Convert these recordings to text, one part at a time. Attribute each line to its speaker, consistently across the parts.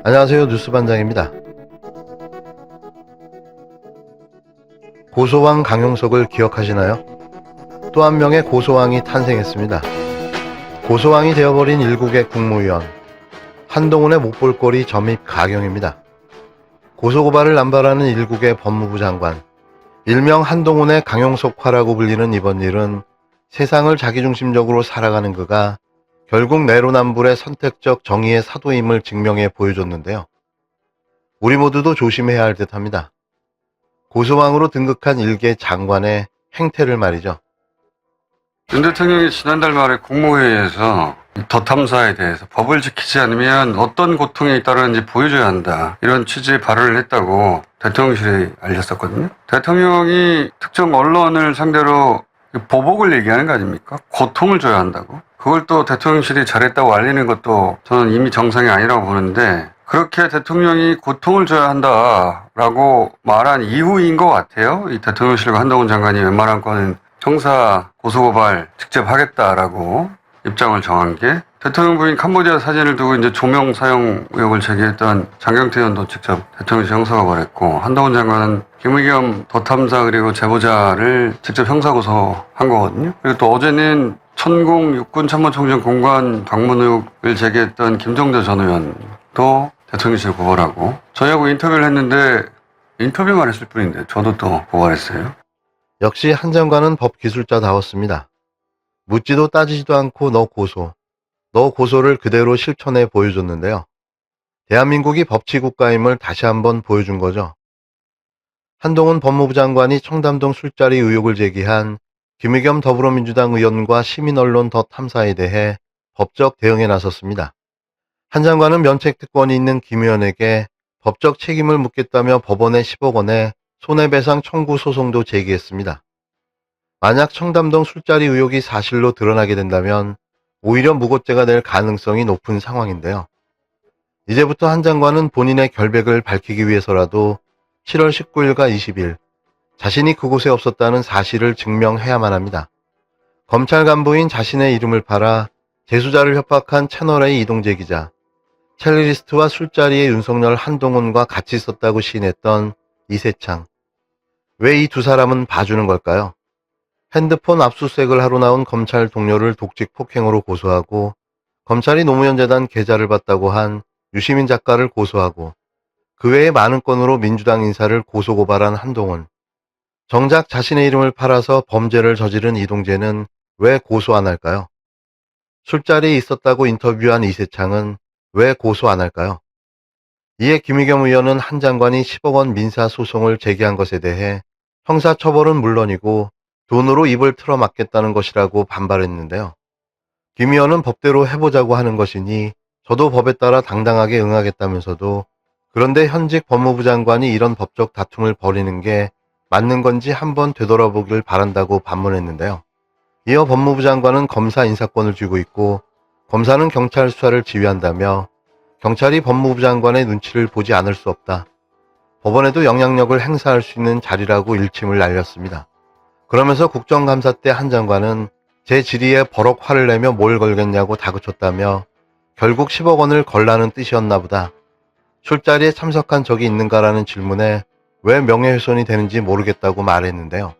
Speaker 1: 안녕하세요. 뉴스반장입니다. 고소왕 강용석을 기억하시나요? 또 한 명의 고소왕이 탄생했습니다. 고소왕이 되어버린 일국의 국무위원 한동훈의 못볼거리 점입 가경입니다. 고소고발을 남발하는 일국의 법무부 장관, 일명 한동훈의 강용석화라고 불리는 이번 일은 세상을 자기중심적으로 살아가는 그가 결국 내로남불의 선택적 정의의 사도임을 증명해 보여줬는데요. 우리 모두도 조심해야 할 듯합니다. 고소왕으로 등극한 일개 장관의 행태를 말이죠.
Speaker 2: 윤 대통령이 지난달 말에 국무회의에서 더 탐사에 대해서 법을 지키지 않으면 어떤 고통이 따르는지 보여줘야 한다, 이런 취지의 발언을 했다고 대통령실이 알렸었거든요. 대통령이 특정 언론을 상대로 보복을 얘기하는 거 아닙니까? 고통을 줘야 한다고. 그걸 또 대통령실이 잘했다고 알리는 것도 저는 이미 정상이 아니라고 보는데, 그렇게 대통령이 고통을 줘야 한다라고 말한 이후인 것 같아요. 이 대통령실과 한동훈 장관이 웬만한 건은 형사 고소고발 직접 하겠다라고 입장을 정한 게, 대통령 부인 캄보디아 사진을 두고 이제 조명 사용 의혹을 제기했던 장경태 의원도 직접 대통령실 형사고발했고, 한동훈 장관은 김의겸 더 탐사 그리고 제보자를 직접 형사고소한 거거든요. 그리고 또 어제는 천공 육군참모총장 공관 방문 의혹을 제기했던 김정재 전 의원도 대통령실 고발하고, 저희하고 인터뷰를 했는데 인터뷰만 했을 뿐인데 저도 또 고발했어요.
Speaker 1: 역시 한 장관은 법기술자다웠습니다. 묻지도 따지지도 않고 너 고소를 그대로 실천해 보여줬는데요. 대한민국이 법치국가임을 다시 한번 보여준 거죠. 한동훈 법무부 장관이 청담동 술자리 의혹을 제기한 김의겸 더불어민주당 의원과 시민언론 더 탐사에 대해 법적 대응에 나섰습니다. 한 장관은 면책특권이 있는 김 의원에게 법적 책임을 묻겠다며 법원에 10억 원의 손해배상 청구 소송도 제기했습니다. 만약 청담동 술자리 의혹이 사실로 드러나게 된다면 오히려 무고죄가 될 가능성이 높은 상황인데요. 이제부터 한 장관은 본인의 결백을 밝히기 위해서라도 7월 19일과 20일 자신이 그곳에 없었다는 사실을 증명해야만 합니다. 검찰 간부인 자신의 이름을 팔아 재수자를 협박한 채널A 이동재 기자, 첼리리스트와 술자리에 윤석열, 한동훈과 같이 있었다고 시인했던 이세창. 왜 이 두 사람은 봐주는 걸까요? 핸드폰 압수수색을 하러 나온 검찰 동료를 독직 폭행으로 고소하고, 검찰이 노무현재단 계좌를 받다고 한 유시민 작가를 고소하고, 그 외에 많은 건으로 민주당 인사를 고소고발한 한동훈. 정작 자신의 이름을 팔아서 범죄를 저지른 이동재는 왜 고소 안 할까요? 술자리에 있었다고 인터뷰한 이세창은 왜 고소 안 할까요? 이에 김의겸 의원은 한 장관이 10억 원 민사소송을 제기한 것에 대해 형사처벌은 물론이고 돈으로 입을 틀어막겠다는 것이라고 반발했는데요. 김 의원은 법대로 해보자고 하는 것이니 저도 법에 따라 당당하게 응하겠다면서도, 그런데 현직 법무부 장관이 이런 법적 다툼을 벌이는 게 맞는 건지 한번 되돌아보길 바란다고 반문했는데요. 이어 법무부 장관은 검사 인사권을 쥐고 있고 검사는 경찰 수사를 지휘한다며 경찰이 법무부 장관의 눈치를 보지 않을 수 없다, 법원에도 영향력을 행사할 수 있는 자리라고 일침을 날렸습니다. 그러면서 국정감사 때 한 장관은 제 질의에 버럭 화를 내며 뭘 걸겠냐고 다그쳤다며 결국 10억 원을 걸라는 뜻이었나 보다. 술자리에 참석한 적이 있는가라는 질문에 왜 명예훼손이 되는지 모르겠다고 말했는데요.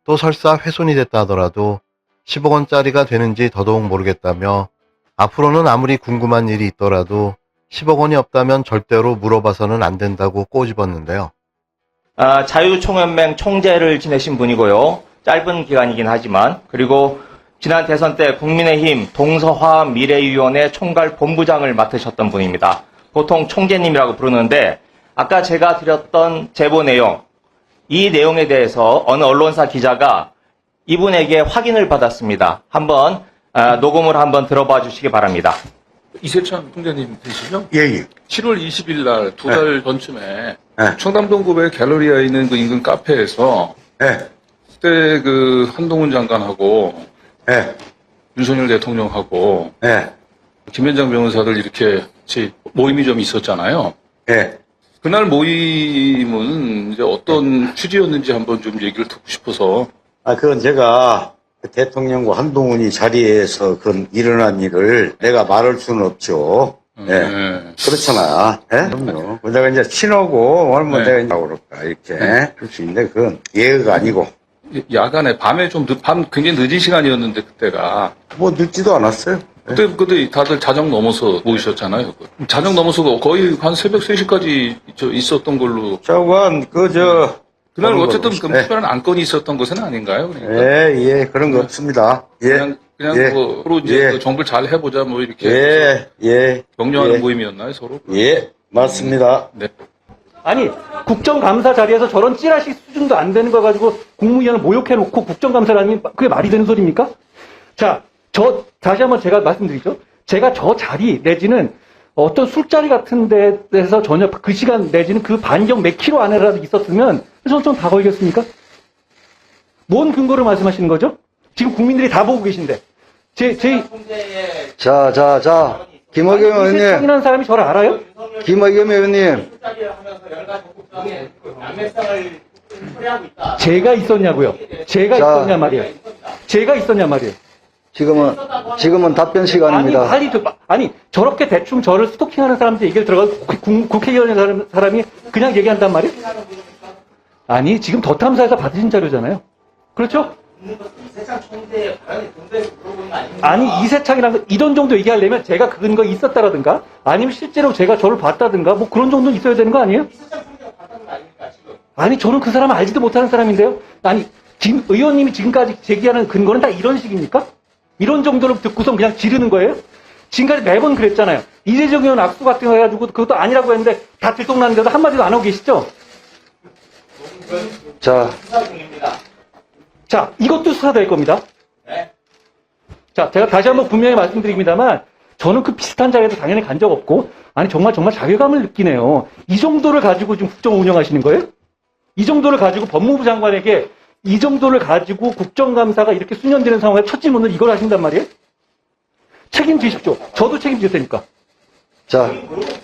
Speaker 1: 또 설사 훼손이 됐다 하더라도 10억 원짜리가 되는지 더더욱 모르겠다며 앞으로는 아무리 궁금한 일이 있더라도 10억 원이 없다면 절대로 물어봐서는 안 된다고 꼬집었는데요.
Speaker 3: 자유총연맹 총재를 지내신 분이고요. 짧은 기간이긴 하지만, 그리고 지난 대선 때 국민의힘 동서화미래위원회 총괄 본부장을 맡으셨던 분입니다. 보통 총재님이라고 부르는데, 아까 제가 드렸던 제보 내용, 이 내용에 대해서 어느 언론사 기자가 이분에게 확인을 받았습니다. 한번 녹음을 한번 들어봐 주시기 바랍니다.
Speaker 4: 이세찬 총재님 되시죠?
Speaker 5: 예.
Speaker 4: 7월 20일 날 두 달 전쯤에
Speaker 5: 네.
Speaker 4: 청담동구의 갤러리아에 있는 그 인근 카페에서
Speaker 5: 예.
Speaker 4: 그때 그 한동훈 장관하고
Speaker 5: 예.
Speaker 4: 윤석열 대통령하고
Speaker 5: 예.
Speaker 4: 김현장 변호사들 이렇게 같이 모임이 좀 있었잖아요.
Speaker 5: 예.
Speaker 4: 그날 모임은 이제 어떤 취지였는지 한번 좀 얘기를 듣고 싶어서.
Speaker 5: 그건 제가 대통령과 한동훈이 자리에서 그런 일어난 일을 내가 말할 수는 없죠.
Speaker 4: 네.
Speaker 5: 그렇잖아. 예? 그럼요. 내가 이제 친하고, 얼마
Speaker 4: 네.
Speaker 5: 내가 이제 그럴까, 이렇게. 할 수 있는데, 그건 예의가 아니고.
Speaker 4: 야간에, 밤에 좀 밤 굉장히 늦은 시간이었는데, 그때가.
Speaker 5: 뭐 늦지도 않았어요.
Speaker 4: 그때 다들 자정 넘어서 모이셨잖아요. 자정 넘어서 거의 한 새벽 3시까지 있었던 걸로.
Speaker 5: 저건,
Speaker 4: 그날
Speaker 5: 그런
Speaker 4: 어쨌든
Speaker 5: 걸로.
Speaker 4: 그 특별한 안건이 있었던 것은 아닌가요? 그러니까.
Speaker 5: 예, 그런 거 없습니다. 예.
Speaker 4: 그냥
Speaker 5: 예.
Speaker 4: 뭐 서로 이제
Speaker 5: 예.
Speaker 4: 그 정부를 잘 해보자 뭐 이렇게 해서
Speaker 5: 예.
Speaker 4: 격려하는
Speaker 5: 예.
Speaker 4: 모임이었나요, 서로?
Speaker 5: 예, 맞습니다.
Speaker 4: 네.
Speaker 6: 아니 국정감사 자리에서 저런 찌라시 수준도 안 되는 거 가지고 국무위원을 모욕해놓고 국정감사를 하면 그게 말이 되는 소리입니까? 자, 저 다시 한번 제가 말씀드리죠. 제가 저 자리 내지는 어떤 술자리 같은 데에서 전혀 그 시간 내지는 그 반경 몇 킬로 안에라도 있었으면 저는 좀 다 걸겠습니까? 뭔 근거를 말씀하시는 거죠? 지금 국민들이 다 보고 계신데
Speaker 7: 자, 김학겸 의원님,
Speaker 6: 이세창이라는 사람이 저를 알아요?
Speaker 7: 김학겸 의원님,
Speaker 6: 제가 있었냐고요? 제가
Speaker 7: 자.
Speaker 6: 있었냐 말이에요. 제가 있었냐 말이에요.
Speaker 7: 지금은 답변 시간입니다.
Speaker 6: 아니 저렇게 대충 저를 스토킹하는 사람들 얘기를 들어가서 국회의원의 사람이 그냥 얘기한단 말이에요? 아니 지금 더 탐사에서 받으신 자료잖아요. 그렇죠? 아니 이세창이라는 거 이런 정도 얘기하려면 제가 그 근거 있었다라든가 아니면 실제로 제가 저를 봤다든가 뭐 그런 정도는 있어야 되는 거 아니에요? 아니 저는 그 사람을 알지도 못하는 사람인데요. 아니 김 의원님이 지금까지 제기하는 근거는 다 이런 식입니까? 이런 정도로 듣고선 그냥 지르는 거예요? 지금까지 매번 그랬잖아요. 이재정 의원 악수 같은 거 해가지고 그것도 아니라고 했는데 다 들통나는데도 한마디도 안 하고 계시죠? 자, 이것도 수사될 겁니다. 자, 제가 다시 한번 분명히 말씀드립니다만 저는 그 비슷한 자리에도 당연히 간 적 없고 아니 정말 자괴감을 느끼네요. 이 정도를 가지고 지금 국정 운영하시는 거예요? 이 정도를 가지고 법무부 장관에게 이 정도를 가지고 국정감사가 이렇게 수년되는 상황에 첫 질문을 이걸 하신단 말이에요? 책임지십시오. 저도 책임질 테니까.
Speaker 7: 자,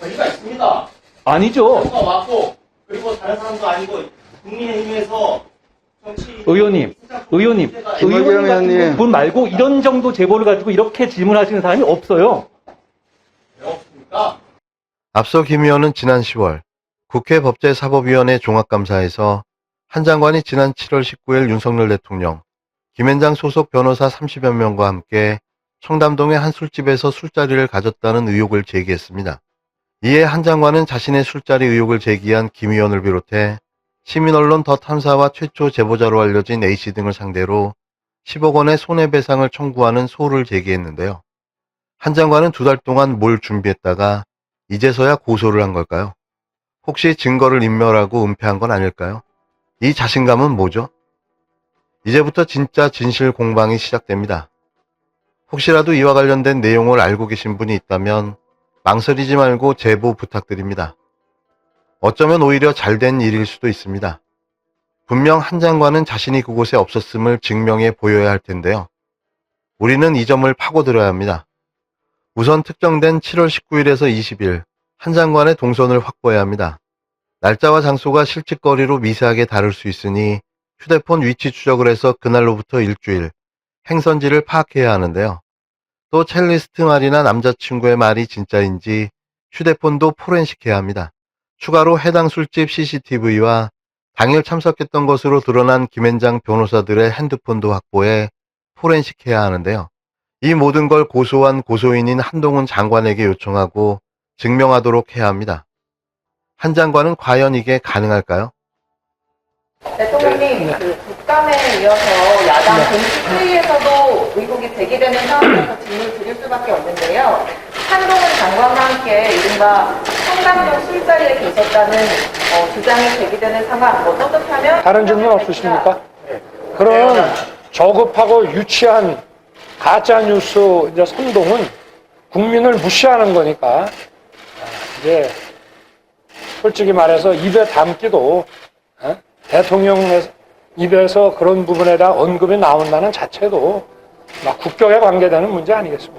Speaker 3: 권리가 있습니다.
Speaker 6: 아니죠.
Speaker 3: 왔고 그리고 다른 사람도 아니고 국민의힘에서
Speaker 6: 의원님
Speaker 7: 김학겸
Speaker 6: 같은
Speaker 7: 의원님.
Speaker 6: 분 말고 이런 정도 제보를 가지고 이렇게 질문하시는 사람이 없어요.
Speaker 1: 앞서 김 의원은 지난 10월 국회 법제사법위원회 종합감사에서 한 장관이 지난 7월 19일 윤석열 대통령, 김앤장 소속 변호사 30여 명과 함께 청담동의 한 술집에서 술자리를 가졌다는 의혹을 제기했습니다. 이에 한 장관은 자신의 술자리 의혹을 제기한 김 의원을 비롯해 시민언론 더 탐사와 최초 제보자로 알려진 A씨 등을 상대로 10억 원의 손해배상을 청구하는 소를 제기했는데요. 한 장관은 2달 동안 뭘 준비했다가 이제서야 고소를 한 걸까요? 혹시 증거를 인멸하고 은폐한 건 아닐까요? 이 자신감은 뭐죠? 이제부터 진짜 진실 공방이 시작됩니다. 혹시라도 이와 관련된 내용을 알고 계신 분이 있다면 망설이지 말고 제보 부탁드립니다. 어쩌면 오히려 잘된 일일 수도 있습니다. 분명 한 장관은 자신이 그곳에 없었음을 증명해 보여야 할 텐데요. 우리는 이 점을 파고들어야 합니다. 우선 특정된 7월 19일에서 20일 한 장관의 동선을 확보해야 합니다. 날짜와 장소가 실직거리로 미세하게 다를 수 있으니 휴대폰 위치 추적을 해서 그날로부터 일주일 행선지를 파악해야 하는데요. 또 첼리스트 말이나 남자친구의 말이 진짜인지 휴대폰도 포렌식해야 합니다. 추가로 해당 술집 CCTV와 당일 참석했던 것으로 드러난 김앤장 변호사들의 핸드폰도 확보해 포렌식해야 하는데요. 이 모든 걸 고소한 고소인인 한동훈 장관에게 요청하고 증명하도록 해야 합니다. 한 장관은 과연 이게 가능할까요?
Speaker 8: 대통령님, 그 국감에 이어서 야당 공식 회의에서도 의혹이 제기되는 상황에서 질문을 드릴 수밖에 없는데요. 한동훈 장관과 함께 이른바 청담동 술자리에 계셨다는 주장이 제기되는 상황, 뭐 떳떳하면
Speaker 9: 다른 질문 없으십니까? 그런 저급하고 유치한 가짜뉴스 이제 선동은 국민을 무시하는 거니까 이제 솔직히 말해서 입에 담기도 대통령 입에서 그런 부분에 대한 언급이 나온다는 자체도 막 국격에 관계되는 문제 아니겠습니까?